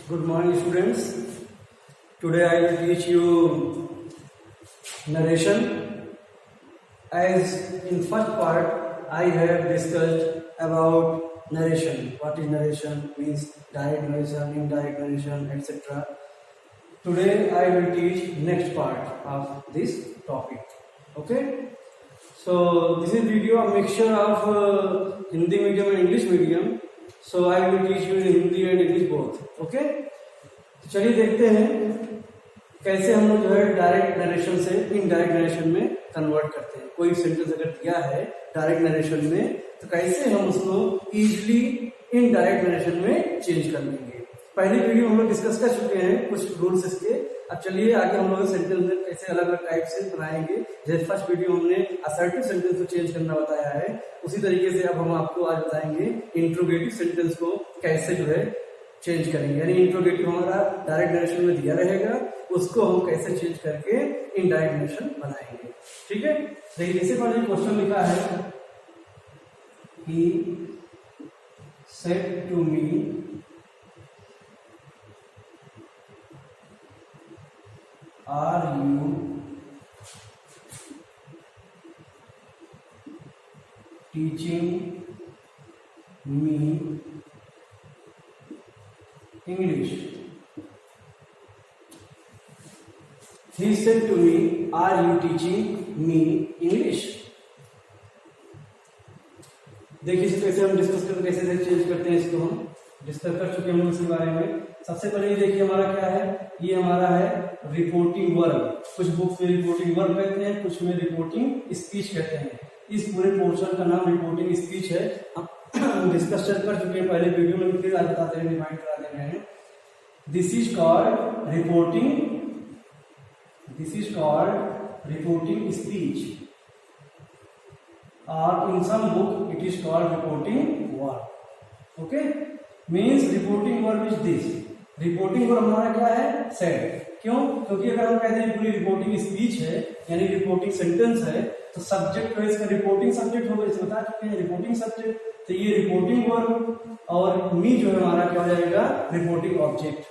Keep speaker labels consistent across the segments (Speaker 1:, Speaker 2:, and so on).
Speaker 1: Good morning, students. Today I will teach you narration. As in first part, I have discussed about narration. What is narration? Means direct narration, indirect narration, etc. Today I will teach next part of this topic. Okay? So this is video a mixture of Hindi medium and English medium. So I will teach you in Hindi and English both. Okay? तो चलिए देखते हैं कैसे हम लोग जो है direct narration से इनडायरेक्ट नरेशन में कन्वर्ट करते हैं। कोई सेंटेंस अगर दिया है डायरेक्ट नरेशन में तो कैसे हम उसको इजीली इनडायरेक्ट नरेशन में चेंज कर लेंगे। पहली वीडियो हम लोग डिस्कस कर चुके हैं कुछ रूल्स इसके। अब चलिए आगे हम लोग सेंटेंस में कैसे अलग अलग टाइप से बनाएंगे। जैसे फर्स्ट वीडियो हमने असर्टिव सेंटेंस को चेंज करना बताया है, उसी तरीके से अब हम आपको आज बताएंगे इंट्रोगेटिव सेंटेंस को कैसे जो है चेंज करेंगे। यानी इंट्रोगेटिव हमारा डायरेक्ट नरेशन में दिया रहेगा, उसको हम कैसे चेंज करके इनडायरेक्ट नरेशन बनाएंगे। ठीक है, देखिए जैसे पहले क्वेश्चन लिखा है कि said to me Are you teaching me English? He said to me, are you teaching me English? देखिए इसे कैसे हम डिस्कस करते हैं, कैसे चेंज करते हैं, इसको हम डिस्कस कर चुके हैं इसी बारे में। सबसे पहले ये देखिए हमारा क्या है, ये हमारा है रिपोर्टिंग वर्ब। कुछ बुक्स में रिपोर्टिंग वर्ब कहते हैं, कुछ में रिपोर्टिंग स्पीच कहते हैं। इस पूरे पोर्शन का नाम रिपोर्टिंग स्पीच है। हम डिस्कस कर चुके हैं पहले वीडियो में, फिर आज बताते हैं, रिमाइंड करा दे रहे हैं। This is called reporting speech और in some book it is called reporting verb. Okay, means reporting verb is this. Reporting verb हमारा क्या है, सेड। क्यों? क्योंकि अगर हम कहते हैं पूरी रिपोर्टिंग स्पीच है यानी रिपोर्टिंग सेंटेंस है तो सब्जेक्ट है इसका रिपोर्टिंग सब्जेक्ट होगा, इसे बता चुके हैं रिपोर्टिंग सब्जेक्ट। तो ये रिपोर्टिंग वर्ब और मी जो है हमारा क्या हो जाएगा, रिपोर्टिंग ऑब्जेक्ट।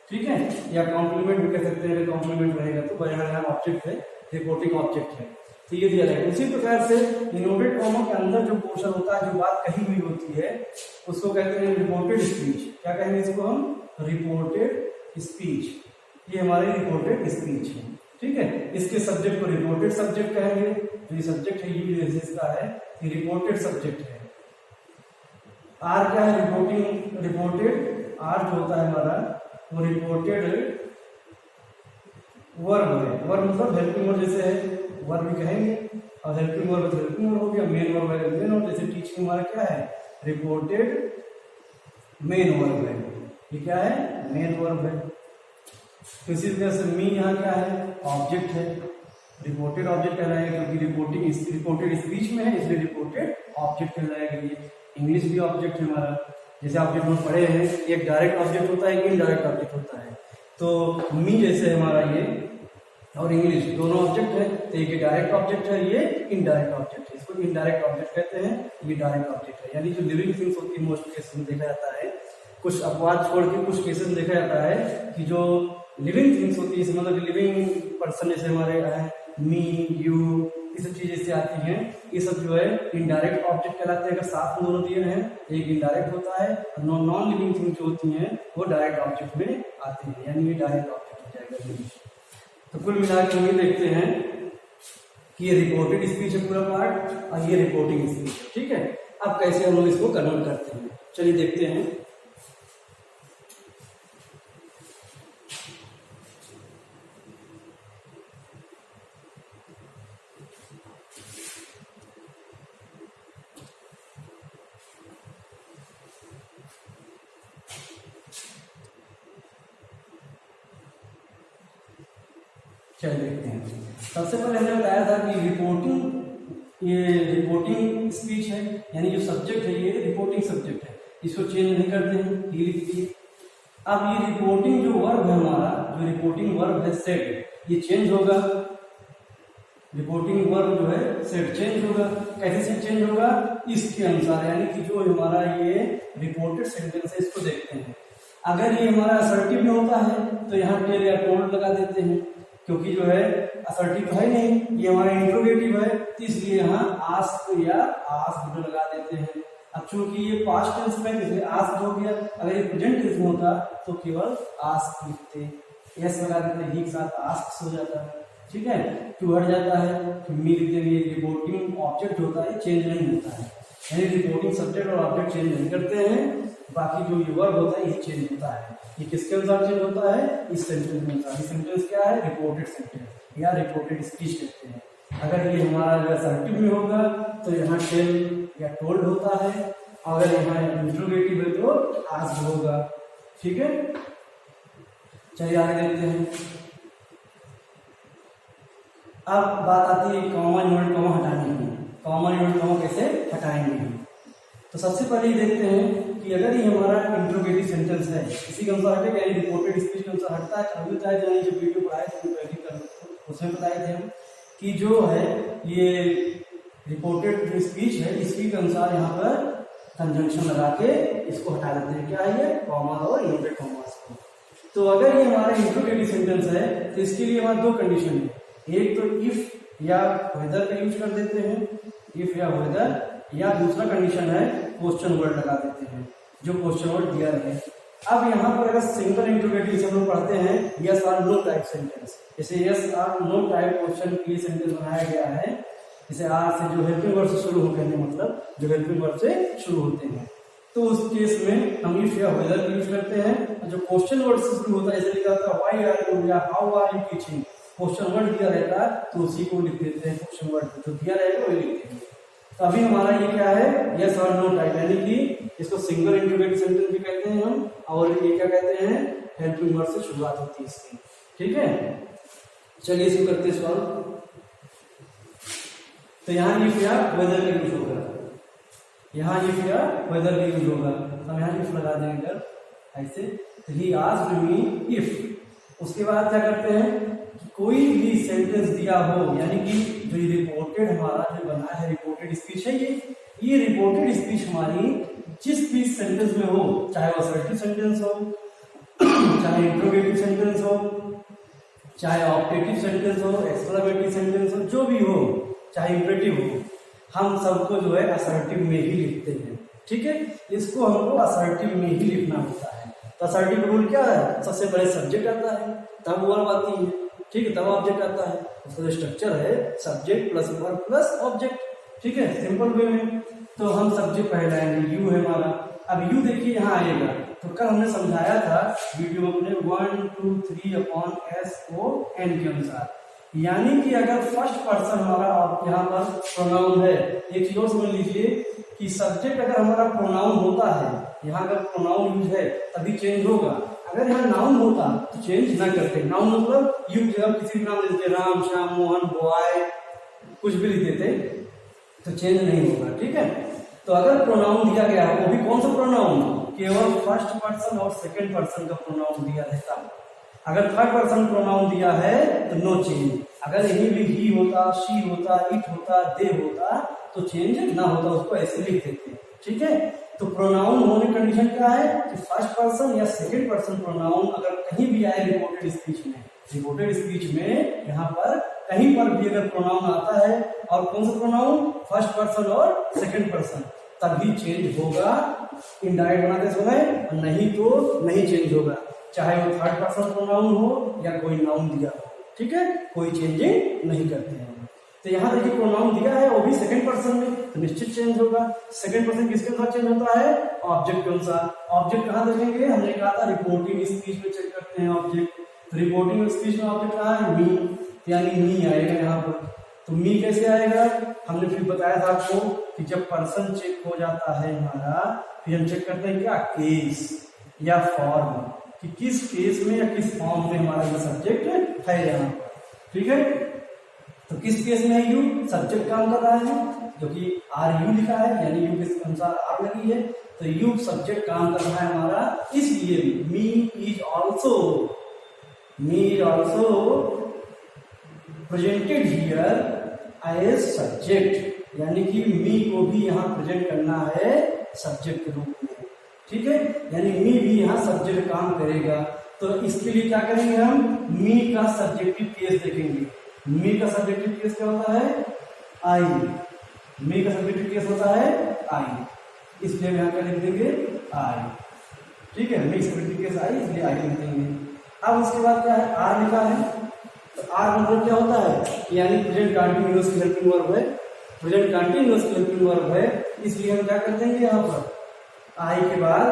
Speaker 1: ठीक है, या कॉम्प्लीमेंट भी कह सकते हैं, अगर कॉम्प्लीमेंट रहेगा तो यहाँ ऑब्जेक्ट है, रिपोर्टिंग ऑब्जेक्ट है। तो ये दिया जाएगा। उसी प्रकार से इनवर्टेड कॉमा के अंदर जो पोर्शन होता है, जो बात कही हुई होती है, उसको कहते हैं रिपोर्टेड स्पीच। क्या कहेंगे इसको हम, रिपोर्टेड स्पीच। ये हमारी रिपोर्टेड स्पीच है। ठीक है, इसके सब्जेक्ट को रिपोर्टेड सब्जेक्ट कहेंगे। तो ये सब्जेक्ट है, ये इसका है, ये रिपोर्टेड सब्जेक्ट है। आर क्या है, रिपोर्टेड। आर जो होता है हमारा वो रिपोर्टेड वर्ब है। वर्ब मतलब हेल्पिंग वर्ब जैसे है, वर्ब भी कहेंगे, और हेल्पिंग वर्ब हेल्पिंग वर्ब हो गया, मेन वर्ब है मेन वर्ब। जैसे टीचिंग हमारा क्या है, रिपोर्टेड मेन वर्ब है। ये क्या है, मेन वर्ब है। तो इसी तरह से मी यहाँ क्या है, ऑब्जेक्ट है, रिपोर्टेड ऑब्जेक्ट कहलाएगा क्योंकि रिपोर्टेड स्पीच में है, इसलिए रिपोर्टेड ऑब्जेक्ट कहलाएगा। ये इंग्लिश भी ऑब्जेक्ट है हमारा। जैसे ऑब्जेक्ट हम पढ़े हैं, एक डायरेक्ट ऑब्जेक्ट होता है, एक इनडायरेक्ट ऑब्जेक्ट होता है। तो मी जैसे हमारा ये और इंग्लिश दोनों ऑब्जेक्ट है, तो एक डायरेक्ट ऑब्जेक्ट है, ये इनडायरेक्ट ऑब्जेक्ट है। इसको इनडायरेक्ट ऑब्जेक्ट कहते हैं, ये डायरेक्ट ऑब्जेक्ट है। यानी जो लिविंग थिंग्स होती है मोस्ट केसेस में देखा जाता है, कुछ अपवाद छोड़ के कुछ केसेस में देखा जाता है कि जो लिविंग थिंग्स होती है, मतलब लिविंग पर्सन जैसे हमारे हैं, मी, यू, ये सब चीजें जैसे आती हैं, ये सब जो है इनडायरेक्ट ऑब्जेक्ट कहलाते हैं। अगर साथ में दोनों दिए हैं, एक इनडायरेक्ट होता है, नॉन लिविंग थिंग जो होती हैं वो डायरेक्ट ऑब्जेक्ट में आती है, यानी ये डायरेक्ट ऑब्जेक्ट हो जाएगा। तो कुल मिलाकर हम ये देखते हैं कि ये रिपोर्टेड स्पीच है पूरा पार्ट और ये रिपोर्टिंग स्पीच है। ठीक है, अब कैसे हम लोग इसको कन्वर्ट करते हैं, चलिए देखते हैं। चलिए देखते हैं। सबसे पहले हमने बताया था कि रिपोर्टिंग स्पीच है, यानी जो सब्जेक्ट है ये रिपोर्टिंग सब्जेक्ट है, इसको चेंज नहीं करते हैं, ये लिख दिए। अब ये रिपोर्टिंग जो वर्ब है हमारा, जो रिपोर्टिंग वर्ब है सेड, ये चेंज होगा। रिपोर्टिंग वर्ब जो है सेट चेंज होगा। कैसे से चेंज होगा? इसके अनुसार, यानी कि जो हमारा ये रिपोर्टेड सेंटेंस है इसको देखते हैं। अगर ये हमारा असर्टिव में होता है तो यहाँ टेल या टोल्ड लगा देते हैं, क्योंकि जो है असर्टिव तो है नहीं, ये हमारा इंट्रोगेटिव है, तो इसलिए यहाँ आस्क या आस्क्ड लगा देते हैं। अब चूंकि ये पास्ट टेंस में इसलिए आस्क्ड हो गया, अगर ये प्रेजेंट टेंस में होता तो केवल आस्क लिखते, यस लगा देते, ही के साथ आस्क हो जाता है, ठीक है, टू हट जाता है, तो मी लिख देंगे। रिपोर्टिंग ऑब्जेक्ट होता है, चेंज नहीं होता है, यानी रिपोर्टिंग सब्जेक्ट और ऑब्जेक्ट चेंज नहीं करते हैं, बाकी जो ये वर्ब होता है यही चेंज होता है। ये किसके अनुसार चेंज होता है? इस सेंटेंस के अनुसार। ये सेंटेंस क्या है? रिपोर्टेड सेंटेंस या रिपोर्टेड स्पीच कहते हैं। अगर ये हमारा जो असर्टिव में होगा तो यहाँ टेल या टोल्ड होता है, अगर यहाँ इंट्रोगेटिव है तो आस्क्ड होगा, ठीक है। चलिए आगे देखते हैं। अब बात आती है कॉमा यूनिट कॉमा हटाने की। कॉमा यूनिट कॉमा कैसे हटाएंगे? तो सबसे पहले देखते हैं कि अगर ये हमारा इंट्रोगेटिव सेंटेंस है, इसी के अनुसार हटेगा, यानी रिपोर्टेड स्पीच के अनुसार हटता है। कभी बताया जाए जो वीडियो पढ़ाए थे उसमें बताए थे हम कि जो है ये रिपोर्टेड जो स्पीच है इसी के अनुसार यहाँ पर कंजंक्शन लगा के इसको हटा देते हैं। क्या है ये? कॉमा और इन्वर्टेड कॉमास को। तो अगर ये हमारा इंट्रोगेटिव सेंटेंस है तो इसके लिए हमारे दो कंडीशन है, एक तो इफ या वेदर का यूज कर देते हैं, इफ या वेदर, या दूसरा कंडीशन है क्वेश्चन वर्ड लगा देते हैं, जो क्वेश्चन वर्ड दिया है। अब यहाँ पर अगर सिंपल इंट्रोगेटिव से हम लोग पढ़ते हैं यस और नो टाइप सेंटेंस, जैसे यस और नो टाइप क्वेश्चन के लिए सेंटेंस बनाया गया है, जैसे आर से जो हेल्पिंग वर्ड से शुरू होते हैं, मतलब जो हेल्पिंग वर्ड से शुरू होते हैं, तो उस केस में हम इफ या वेदर का यूज करते हैं। जो क्वेश्चन वर्ड से शुरू होता है, जैसे लिखा होता है व्हाई आर यू या how are you teaching, question word दिया रहता है तो उसी को लिख देते हैं, क्वेश्चन वर्ड जो दिया रहेगा वही लिखते हैं। तो अभी हमारा ये क्या है? यस और नो टाइप, यानी कि इसको सिंगल इंट्रोगेटिव सेंटेंस भी कहते हैं हम, और ये क्या कहते हैं? हेल्पिंग वर्ड से शुरुआत होती है इसकी, ठीक है। चलिए इसको करते हैं सॉल्व। तो यहाँ इफ या वेदर का यूज होगा, यहाँ इफ या वेदर का यूज होगा, तो हम यहाँ इफ लगा देंगे अगर ऐसे, तो ही आस्क्ड मी इफ। उसके बाद क्या करते हैं कि कोई भी सेंटेंस दिया हो, यानी कि जो रिपोर्टेड हमारा जो बना है रिपोर्टेड स्पीच है, ये रिपोर्टेड स्पीच हमारी जिस भी सेंटेंस में हो, चाहे वो असर्टिव सेंटेंस हो, चाहे इंट्रोगेटिव सेंटेंस हो, चाहे ऑब्जेक्टिव सेंटेंस हो, एक्सक्लेमेटरी सेंटेंस हो, जो भी हो, चाहे इंपरेटिव हो, हम सबको जो है असर्टिव में ही लिखते हैं, ठीक है। इसको हमको असर्टिव में ही लिखना होता है। तो असर्टिव रूल क्या है? सबसे पहले सब्जेक्ट आता है, तब वर्ब आती है, ठीक है, तब ऑब्जेक्ट आता है। उसका जो स्ट्रक्चर है subject plus verb plus object, ठीक है, सिंपल वे में। तो हम सब्जेक्ट पहले आएंगे, यू है हमारा। अब यू देखिए यहाँ आएगा, तो कल हमने समझाया था वीडियो में 1 2 3 अपॉन एस ओ एन के अनुसार, यानी कि अगर फर्स्ट पर्सन हमारा यहाँ पर प्रोनाउन है, एक चीज और समझ लीजिए कि सब्जेक्ट अगर हमारा प्रोनाउन होता है, यहाँ अगर प्रोनाउन यूज है तभी चेंज होगा। अगर यहाँ नाउन होता तो चेंज ना करते। नाउन मतलब यू की जगह किसी भी नाम देते, राम, श्याम, मोहन, बॉय, कुछ भी लिख देते तो चेंज नहीं होगा, ठीक है। तो अगर प्रोनाउन दिया गया है, वो भी कौन सा प्रोनाउन? केवल फर्स्ट पर्सन और सेकंड पर्सन का प्रोनाउन दिया रहता। अगर थर्ड पर्सन प्रोनाउन दिया है तो नो चेंज। अगर यही भी ही होता, शी होता, इट होता, दे होता तो चेंज ना होता, उसको ऐसे लिख देते, ठीक है। तो प्रोनाउन होने कंडीशन क्या है कि फर्स्ट पर्सन या सेकंड पर्सन प्रोनाउन अगर कहीं भी आए रिपोर्टेड स्पीच में, रिपोर्टेड स्पीच में यहाँ पर कहीं पर भी अगर प्रोनाउन आता है, और कौन सा प्रोनाउन? फर्स्ट पर्सन और सेकंड पर्सन, तभी चेंज होगा इनडायरेक्ट बनाते समय, नहीं तो नहीं चेंज होगा, चाहे वो थर्ड पर्सन प्रोनाउन हो या कोई नाउन दिया हो, ठीक है, कोई चेंजिंग नहीं करते हैं। तो यहाँ देखिए प्रोनाउन दिया है वो भी सेकंड पर्सन में, तो निश्चित चेंज होगा। सेकंड पर्सन किसके अनुसार चेंज होता है? ऑब्जेक्ट के अनुसार। ऑब्जेक्ट कहाँ देखेंगे? हमने कहा था रिपोर्टिंग स्पीच में चेक करते हैं ऑब्जेक्ट। तो रिपोर्टिंग स्पीच में ऑब्जेक्ट कहाँ है? मी, यानी मी आएगा यहाँ पर। तो मी कैसे आएगा? हमने फिर बताया था आपको कि जब पर्सन चेक हो जाता है हमारा, फिर हम चेक करते हैं क्या? केस या फॉर्म, कि किस केस में या किस फॉर्म में हमारा ये सब्जेक्ट है यहाँ पर, ठीक है। तो किस केस में है? यू, सब्जेक्ट काम कर रहा है, जो कि आर यू लिखा है, यानी यू के अनुसार आर लगी है, तो यू सब्जेक्ट काम कर रहा है हमारा, इसलिए me is also presented here as subject, यानी कि मी को भी यहाँ प्रेजेंट करना है सब्जेक्ट के रूप में, ठीक है, यानी मी भी यहाँ सब्जेक्ट काम करेगा। तो इसके लिए क्या करेंगे हम, मी का सब्जेक्टिव केस देखेंगे। मी का सब्जेक्टिव केस क्या होता है, आई। मी का सब्जेक्टिव केस होता है आई, इसलिए हम यहाँ क्या लिख देंगे, आई। ठीक है, मी का सब्जेक्टिव केस आई, इसलिए आई लिख देंगे। अब उसके बाद क्या है, आर लिखा है, तो आर मतलब क्या होता है, यानी प्रेजेंट कंटीन्यूअस की हेल्पिंग वर्ब है। प्रेजेंट कंटीन्यूअस की हेल्पिंग वर्ब है, इसलिए हम क्या कर देंगे, यहाँ पर आई के बाद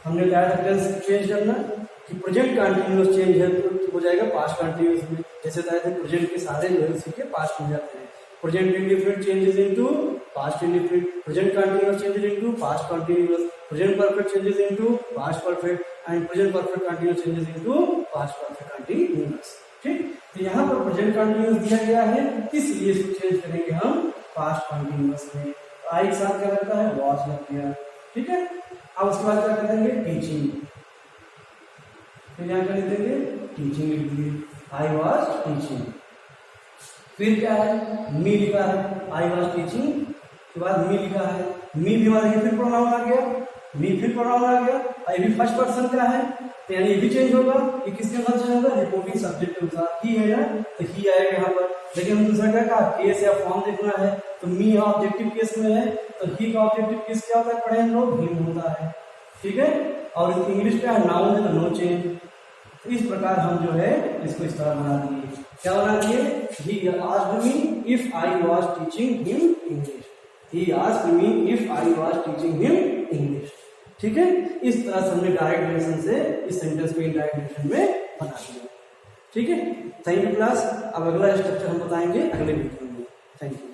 Speaker 1: हमने बताया था टेंस चेंज करना, कि प्रेजेंट कंटीन्यूअस चेंज है तो हो जाएगा पास्ट कंटीन्यूअस में। जैसे बताया था प्रेजेंट के सारे जो है उसी के पास्ट में जाते हैं। Present indifferent changes into past indifferent, present continuous changes into past continuous, present perfect changes into past perfect and present perfect continuous changes into past perfect continuous. ठीक, तो यहाँ पर प्रेजेंट कंटीन्यूअस दिया गया है, इसलिए इसको चेंज करेंगे हम पास्ट कंटीन्यूअस में। आई के साथ क्या लगता है, वॉच लग गया। ठीक है, अब उसके बाद क्या कर देंगे, टीचिंग। फिर यहाँ कर देंगे टीचिंग लिख दिए, आई वॉज टीचिंग। फिर क्या है, मी लिखा है, आई वॉज टीचिंग के बाद मी लिखा है, मी भी हमारा फिर प्रोनाउन आ गया, मी फिर प्रोनाउन आ गया, आई भी फर्स्ट पर्सन का है, तो यानी ये भी चेंज होगा। ये किसके अनुसार चेंज होगा, रिपोर्टिंग सब्जेक्ट के अनुसार। ही है ना, तो ही आएगा यहाँ पर। लेकिन हम दूसरा क्या कहा, केस या फॉर्म देखना है, तो मी यहाँ ऑब्जेक्टिव केस में है, तो ही का ऑब्जेक्टिव केस क्या होता है, पढ़े हम लोग, हिम होता है। ठीक है, और इंग्लिश का नाउन है तो नो चेंज। तो इस प्रकार हम जो है इसको इस तरह बना दिए। क्या बना दिए, he asked me if I was teaching him English, he asked me if I was teaching him English. ठीक है, इस तरह से हमने डायरेक्ट रिलेशन से इस सेंटेंस को इनडायरेक्ट रिलेशन में बना दिया। ठीक है, थैंक यू क्लास। अब अगला स्ट्रक्चर हम बताएंगे अगले वीडियो में। Thank you.